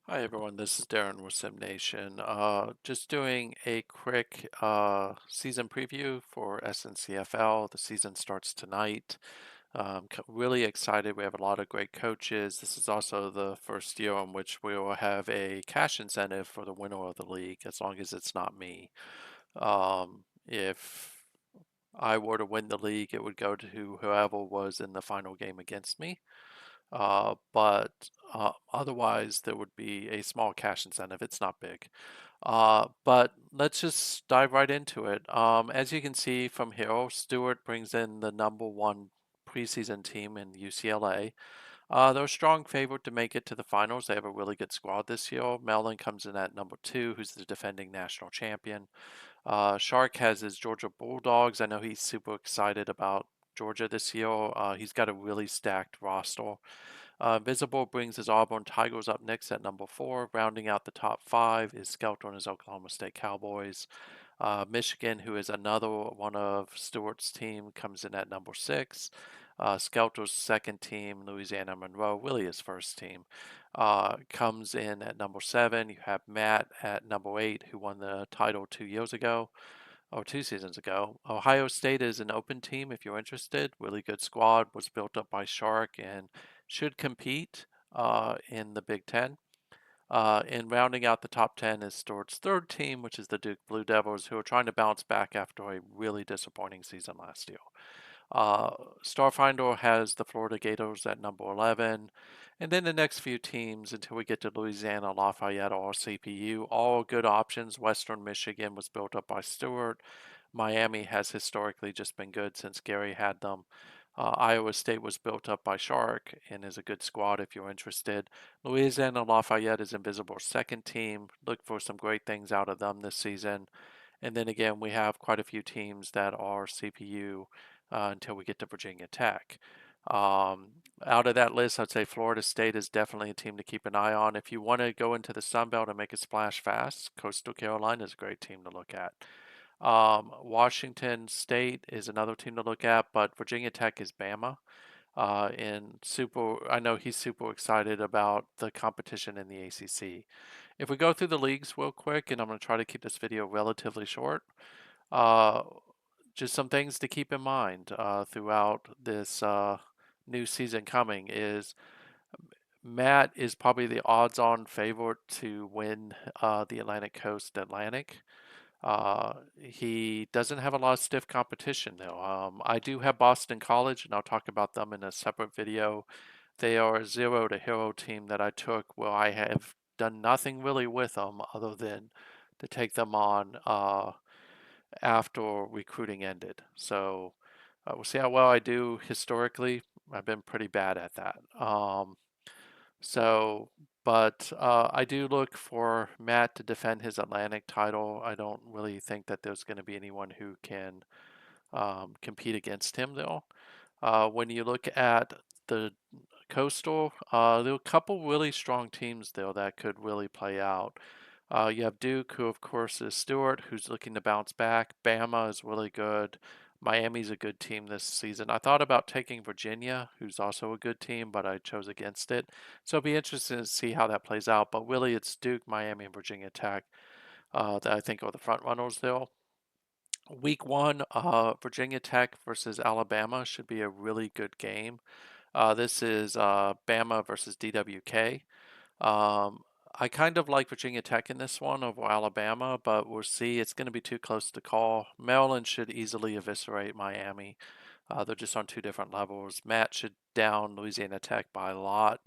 Hi everyone, this is Darren with SimNation. Just doing a quick season preview for SNCFL. The season starts tonight. Really excited. We have a lot of great coaches. This is also the first year in which we will have a cash incentive for the winner of the league, as long as it's not me. If I were to win the league, it would go to whoever was in the final game against me. But otherwise, there would be a small cash incentive. It's not big. But let's just dive right into it. As you can see from here, Stuart brings in the #1 preseason team in UCLA. They're a strong favorite to make it to the finals. They have a really good squad this year. Maryland comes in at #2, who's the defending national champion. Shark has his Georgia Bulldogs. I know he's super excited about Georgia this year. He's got a really stacked roster. Visible brings his Auburn Tigers up next at #4. Rounding out the top five is Skelter and his Oklahoma State Cowboys. Michigan, who is another one of Stewart's team, comes in at #6. Skelter's second team, Louisiana Monroe, really his first team, comes in at #7. You have Matt at #8, who won the title 2 years ago, or 2 seasons ago. Ohio State is an open team if you're interested. Really good squad, was built up by Shark and should compete in the Big Ten. And rounding out the top 10 is Stewart's third team, which is the Duke Blue Devils, who are trying to bounce back after a really disappointing season last year. Starfinder has the Florida Gators at #11. And then the next few teams until we get to Louisiana, Lafayette, or CPU, all good options. Western Michigan was built up by Stewart. Miami has historically just been good since Gary had them. Iowa State was built up by Shark and is a good squad if you're interested. Louisiana Lafayette is Invisible's second team. Look for some great things out of them this season. And then again, we have quite a few teams that are CPU until we get to Virginia Tech. Out of that list, I'd say Florida State is definitely a team to keep an eye on. If you want to go into the Sun Belt and make a splash fast, Coastal Carolina is a great team to look at. Washington State is another team to look at, but Virginia Tech is Bama. I know he's super excited about the competition in the ACC. If we go through the leagues real quick, and I'm going to try to keep this video relatively short, uh, just some things to keep in mind throughout this new season coming is Matt is probably the odds-on favorite to win the Atlantic Coast Atlantic. He doesn't have a lot of stiff competition though. I do have Boston College, and I'll talk about them in a separate video. They are a zero to hero team that I took where I have done nothing really with them other than to take them on after recruiting ended. So we'll see how well I do historically. I've been pretty bad at that. So, but I do look for Matt to defend his Atlantic title. I don't really think that there's going to be anyone who can compete against him, though. When you look at the Coastal, there are a couple really strong teams, though, that could really play out. You have Duke, who, of course, is Stewart, who's looking to bounce back. Bama is really good. Miami's a good team this season. I thought about taking Virginia, who's also a good team, but I chose against it. So it'll be interesting to see how that plays out. But really, it's Duke, Miami, and Virginia Tech that I think are the front runners there. Week one, Virginia Tech versus Alabama should be a really good game. This is Bama versus DWK. Um, I kind of like Virginia Tech in this one over Alabama, but we'll see. It's going to be too close to call. Maryland should easily eviscerate Miami. They're just on two different levels. Matt should down Louisiana Tech by a lot.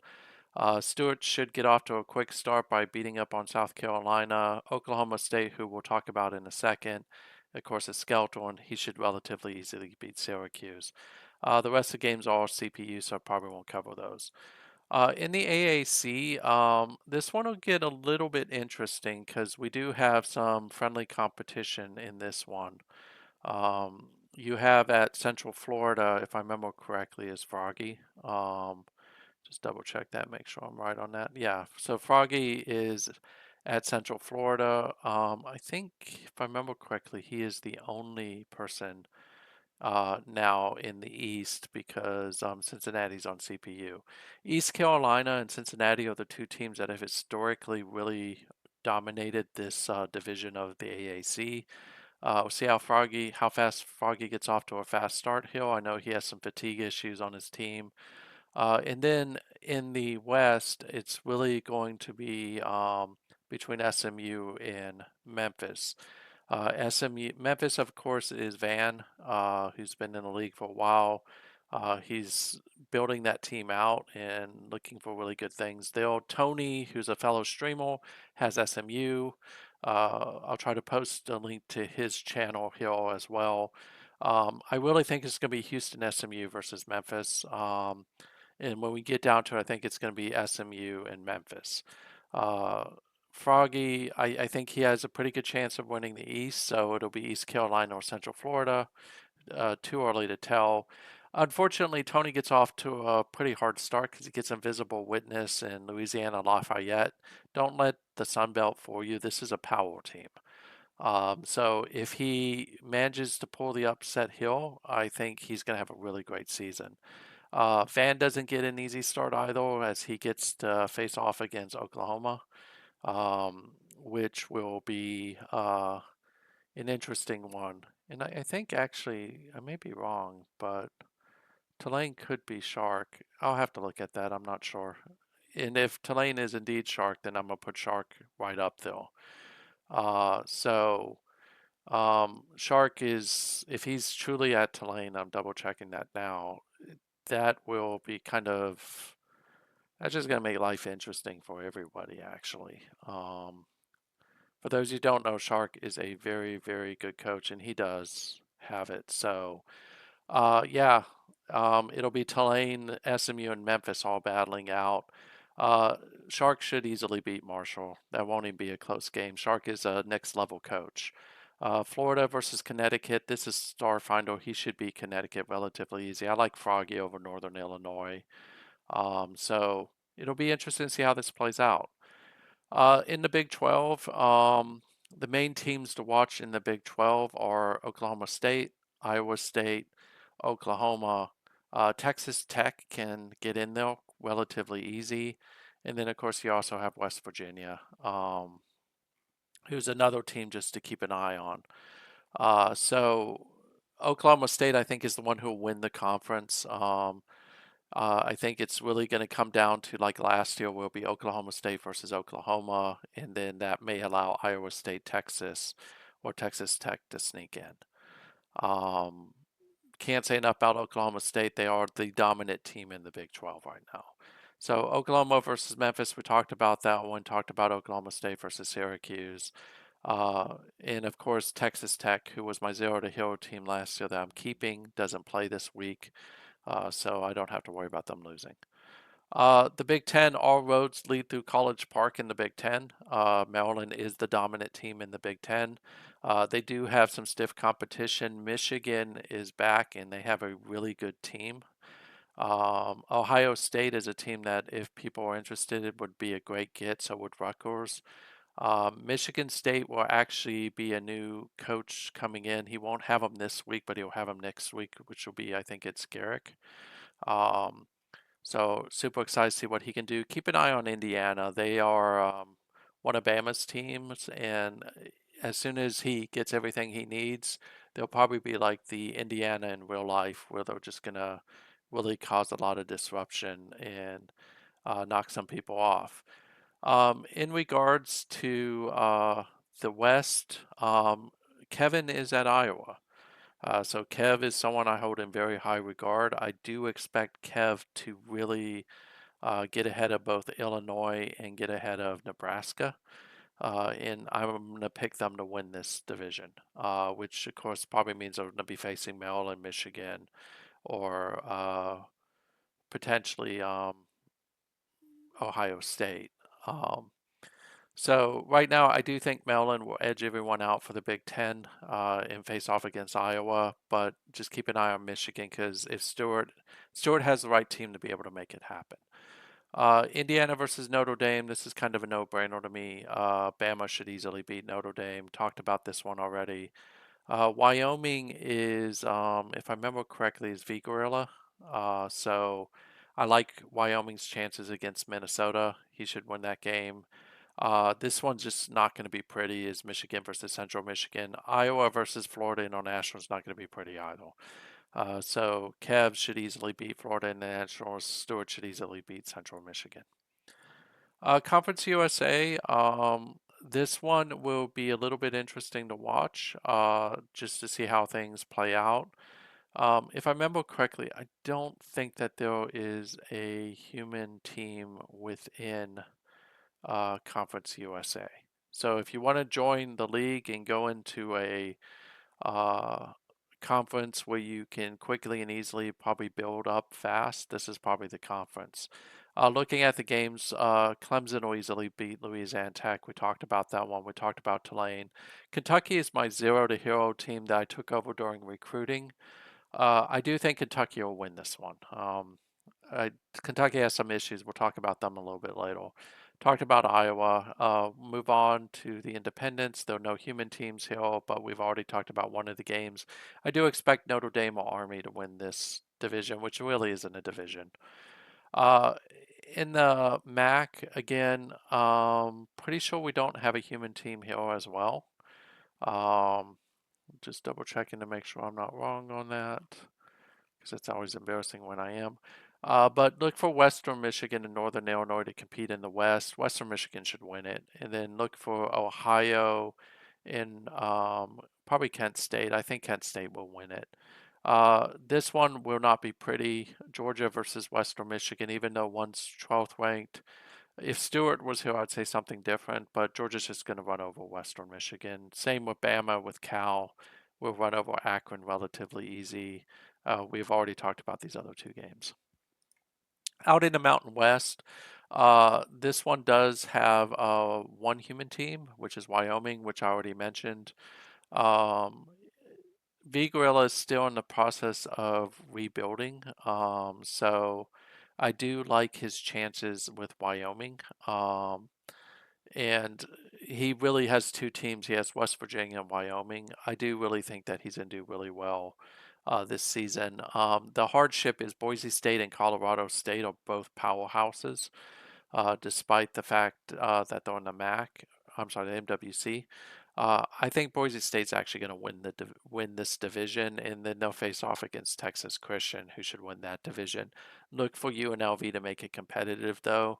Stewart should get off to a quick start by beating up on South Carolina. Oklahoma State, who we'll talk about in a second, of course, is Skelter, and he should relatively easily beat Syracuse. The rest of the games are all CPU, so I probably won't cover those. In the AAC, this one will get a little bit interesting because we do have some friendly competition in this one. You have at Central Florida, if I remember correctly, is Froggy. Just double check that, make sure I'm right on that. Yeah, so Froggy is at Central Florida. I think, if I remember correctly, he is the only person now in the East because Cincinnati's on CPU. East Carolina and Cincinnati are the two teams that have historically really dominated this division of the AAC. We'll see how fast Froggy gets off to a fast start here. I know he has some fatigue issues on his team. And then in the West, it's really going to be between SMU and Memphis. Memphis, of course, is Van, who's been in the league for a while. He's building that team out and looking for really good things. Tony, who's a fellow streamer, has SMU. I'll try to post a link to his channel here as well. I really think it's going to be Houston SMU versus Memphis. And when we get down to it, I think it's going to be SMU and Memphis. Uh, Froggy, I think he has a pretty good chance of winning the East, so it'll be East Carolina or Central Florida. Too early to tell. Unfortunately, Tony gets off to a pretty hard start because he gets Invisible Witness in Louisiana Lafayette. Don't let the Sun Belt fool you. This is a power team. So if he manages to pull the upset hill, I think he's going to have a really great season. Van doesn't get an easy start either as he gets to face off against Oklahoma, which will be an interesting one. And I think actually, I may be wrong, but Tulane could be Shark. I'll have to look at that. I'm not sure. And if Tulane is indeed Shark, then I'm going to put Shark right up there. Shark is, if he's truly at Tulane, I'm double checking that now. That will be that's just going to make life interesting for everybody, actually. For those who don't know, Shark is a very, very good coach, and he does have it. So, yeah, it'll be Tulane, SMU, and Memphis all battling out. Uh, Shark should easily beat Marshall. That won't even be a close game. Shark is a next level coach. Florida versus Connecticut. This is Starfinder. He should beat Connecticut relatively easy. I like Froggy over Northern Illinois. So it'll be interesting to see how this plays out. In the Big 12, the main teams to watch in the Big 12 are Oklahoma State, Iowa State, Oklahoma. Texas Tech can get in there relatively easy. And then, of course, you also have West Virginia, who's another team just to keep an eye on. So Oklahoma State, I think, is the one who will win the conference. I think it's really going to come down to like last year, will be Oklahoma State versus Oklahoma, and then that may allow Iowa State, Texas, or Texas Tech to sneak in. Um, can't say enough about Oklahoma State. They are the dominant team in the Big 12 right now. So Oklahoma versus Memphis, we talked about that one. Talked about Oklahoma State versus Syracuse. And of course, Texas Tech, who was my 0-hero team last year that I'm keeping, doesn't play this week. So I don't have to worry about them losing. The Big Ten, all roads lead through College Park in the Big Ten. Maryland is the dominant team in the Big Ten. They do have some stiff competition. Michigan is back and they have a really good team. Ohio State is a team that, if people are interested, it would be a great get. So would Rutgers. Michigan State will actually be a new coach coming in. He won't have him this week, but he'll have him next week, which will be, I think it's Garrick. So super excited to see what he can do. Keep an eye on Indiana. They are one of Bama's teams, and as soon as he gets everything he needs, they'll probably be like the Indiana in real life, where they're just gonna really cause a lot of disruption and knock some people off. In regards to the West, Kevin is at Iowa. So Kev is someone I hold in very high regard. I do expect Kev to really get ahead of both Illinois and get ahead of Nebraska. And I'm going to pick them to win this division, which of course probably means they're going to be facing Maryland, Michigan, or potentially Ohio State. Um, so right now, I do think Maryland will edge everyone out for the Big Ten and face off against Iowa. But just keep an eye on Michigan because if Stuart has the right team to be able to make it happen. Indiana versus Notre Dame. This is kind of a no-brainer to me. Bama should easily beat Notre Dame. Talked about this one already. Wyoming is, if I remember correctly, is V Gorilla. So I like Wyoming's chances against Minnesota. He should win that game. This one's just not going to be pretty. Is Michigan versus Central Michigan. Iowa versus Florida International is not going to be pretty either. So Kev should easily beat Florida International. Stuart should easily beat Central Michigan. Conference USA. This one will be a little bit interesting to watch, just to see how things play out. If I remember correctly, I don't think that there is a human team within Conference USA. So if you want to join the league and go into a uh, conference where you can quickly and easily probably build up fast, this is probably the conference. Looking at the games, Clemson will easily beat Louisiana Tech. We talked about that one. We talked about Tulane. Kentucky is my zero to hero team that I took over during recruiting. I do think Kentucky will win this one. Kentucky has some issues. We'll talk about them a little bit later. Talked about Iowa. Move on to the independents. There are no human teams here, but we've already talked about one of the games. I do expect Notre Dame or Army to win this division, which really isn't a division. Uh, in the MAC, again, pretty sure we don't have a human team here as well. Um, just double checking to make sure I'm not wrong on that, because it's always embarrassing when I am. But look for Western Michigan and Northern Illinois to compete in the West. Western Michigan should win it. And then look for Ohio and probably Kent State. I think Kent State will win it. This one will not be pretty. Georgia versus Western Michigan, even though one's 12th ranked. If Stuart was here, I'd say something different, but Georgia's just going to run over Western Michigan. Same with Bama, with Cal. We'll run over Akron relatively easy. We've already talked about these other two games. Out in the Mountain West, this one does have one human team, which is Wyoming, which I already mentioned. Um, V Gorilla is still in the process of rebuilding, so I do like his chances with Wyoming. And he really has two teams. He has West Virginia and Wyoming. I do really think that he's going to do really well this season. The hardship is Boise State and Colorado State are both powerhouses, despite the fact that they're in the MAC. I'm sorry, the MWC. I think Boise State's actually going to win this division, and then they'll face off against Texas Christian, who should win that division. Look for UNLV to make it competitive, though.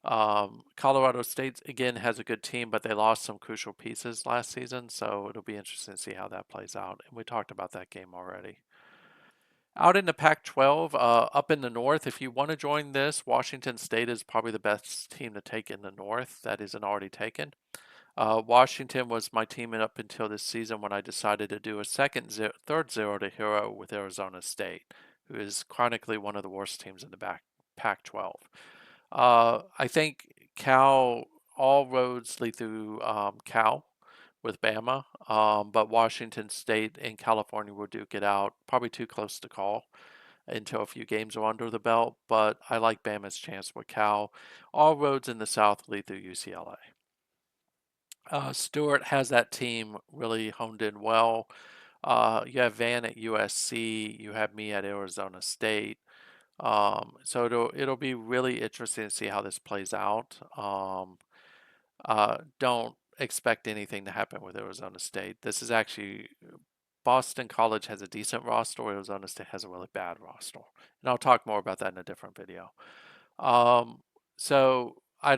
Colorado State again has a good team, but they lost some crucial pieces last season, so it'll be interesting to see how that plays out. And we talked about that game already. Out in the Pac-12, up in the North, if you want to join this, Washington State is probably the best team to take in the North that isn't already taken. Washington was my team up until this season when I decided to do a third zero to hero with Arizona State, who is chronically one of the worst teams in the Pac-12. I think Cal, all roads lead through Cal with Bama, but Washington State and California will duke it out. Probably too close to call until a few games are under the belt, but I like Bama's chance with Cal. All roads in the South lead through UCLA. Stuart has that team really honed in well. You have Van at USC, you have me at Arizona State. So it'll be really interesting to see how this plays out. Don't expect anything to happen with Arizona State. This is actually Boston College has a decent roster. Arizona State has a really bad roster, and I'll talk more about that in a different video. Um, so I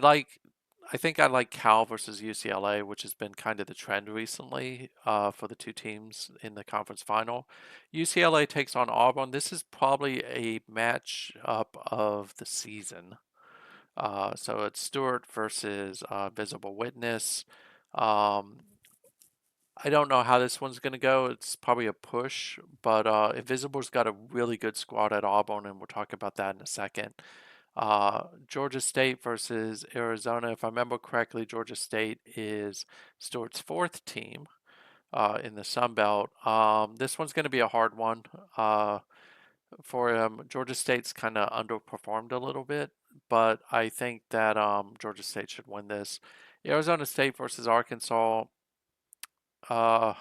think I like Cal versus UCLA, which has been kind of the trend recently for the two teams in the conference final. UCLA takes on Auburn. This is probably a match up of the season. So it's Stuart versus Visible Witness. Um, I don't know how this one's going to go. It's probably a push, but Invisible's got a really good squad at Auburn, and we'll talk about that in a second. Georgia State versus Arizona. If I remember correctly, Georgia State is Stuart's fourth team in the Sun Belt. This one's going to be a hard one for him. Georgia State's kind of underperformed a little bit, but I think that Georgia State should win this. Arizona State versus Arkansas. Uh,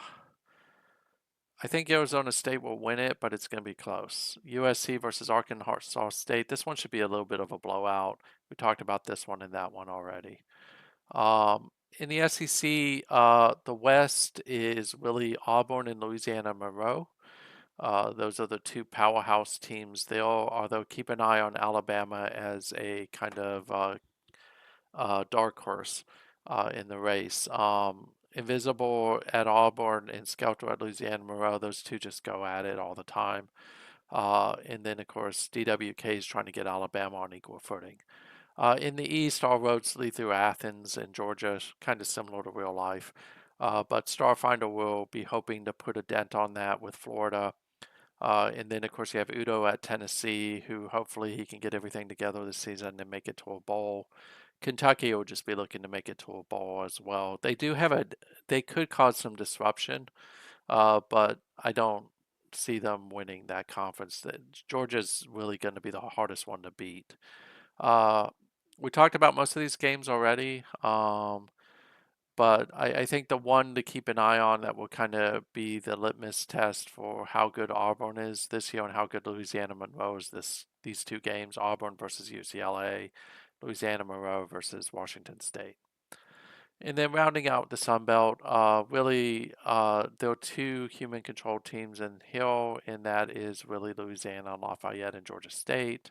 I think Arizona State will win it, but it's going to be close. USC versus Arkansas State. This one should be a little bit of a blowout. We talked about this one and that one already. Um, in the SEC, the West is really Auburn and Louisiana Monroe. Those are the two powerhouse teams. They'll keep an eye on Alabama as a kind of dark horse in the race. Invisible at Auburn and Skelter at Louisiana Monroe, those two just go at it all the time. And then, of course, DWK is trying to get Alabama on equal footing. In the East, all roads lead through Athens and Georgia, kind of similar to real life. But Starfinder will be hoping to put a dent on that with Florida. And then, of course, you have Udo at Tennessee, who hopefully he can get everything together this season and make it to a bowl. Kentucky will just be looking to make it to a bowl as well. They could cause some disruption, but I don't see them winning that conference. Georgia's really going to be the hardest one to beat. Uh, we talked about most of these games already. But I think the one to keep an eye on that will kind of be the litmus test for how good Auburn is this year and how good Louisiana Monroe is these two games, Auburn versus UCLA, Louisiana Monroe versus Washington State. And then rounding out the Sun Belt, there are two human-controlled teams in Hill, and that is really Louisiana, Lafayette, and Georgia State.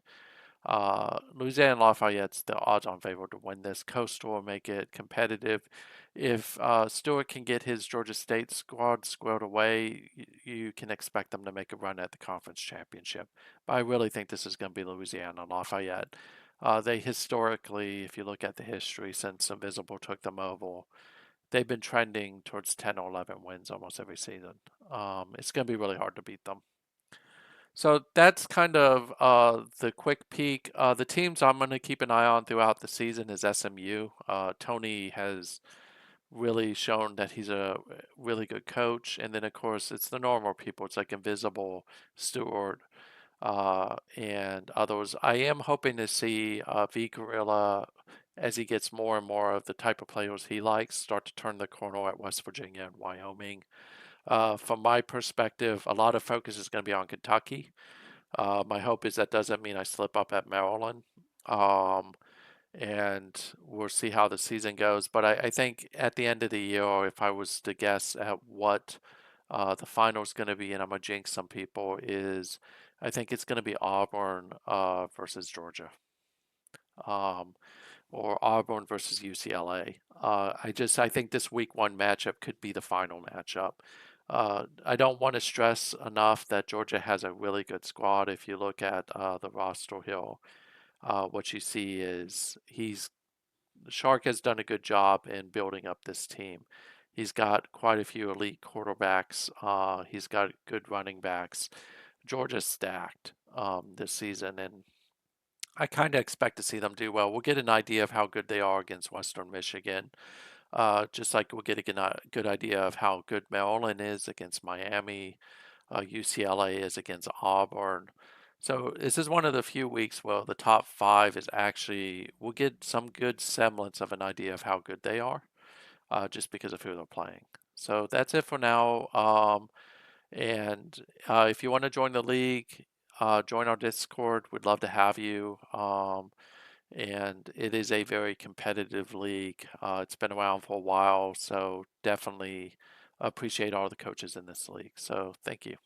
Louisiana and Lafayette's the odds-on favorite to win this. Coastal will make it competitive. If Stuart can get his Georgia State squad squared away, you can expect them to make a run at the conference championship. But I really think this is going to be Louisiana and Lafayette. They historically, if you look at the history since Invisible took them over, they've been trending towards 10 or 11 wins almost every season. It's going to be really hard to beat them. So that's kind of the quick peek. The teams I'm going to keep an eye on throughout the season is SMU. Tony has really shown that he's a really good coach. And then, of course, it's the normal people. It's like Invisible, Stuart, and others. I am hoping to see V Gorilla, as he gets more and more of the type of players he likes, start to turn the corner at West Virginia and Wyoming. From my perspective, a lot of focus is going to be on Kentucky. My hope is that doesn't mean I slip up at Maryland. Um, and we'll see how the season goes. But I think at the end of the year, if I was to guess at what the final is going to be, and I'm going to jinx some people, is I think it's going to be Auburn versus Georgia. Um, or Auburn versus UCLA. I think this week one matchup could be the final matchup. I don't want to stress enough that Georgia has a really good squad. If you look at the roster here, what you see is Shark has done a good job in building up this team. He's got quite a few elite quarterbacks. He's got good running backs. Georgia's stacked this season, and I kind of expect to see them do well. We'll get an idea of how good they are against Western Michigan, just like we'll get a good idea of how good Maryland is against Miami, UCLA is against Auburn. So this is one of the few weeks where the top five is actually, we'll get some good semblance of an idea of how good they are, just because of who they're playing. So that's it for now. And if you want to join the league, join our Discord. We'd love to have you. And it is a very competitive league. It's been around for a while, so definitely appreciate all the coaches in this league. So thank you.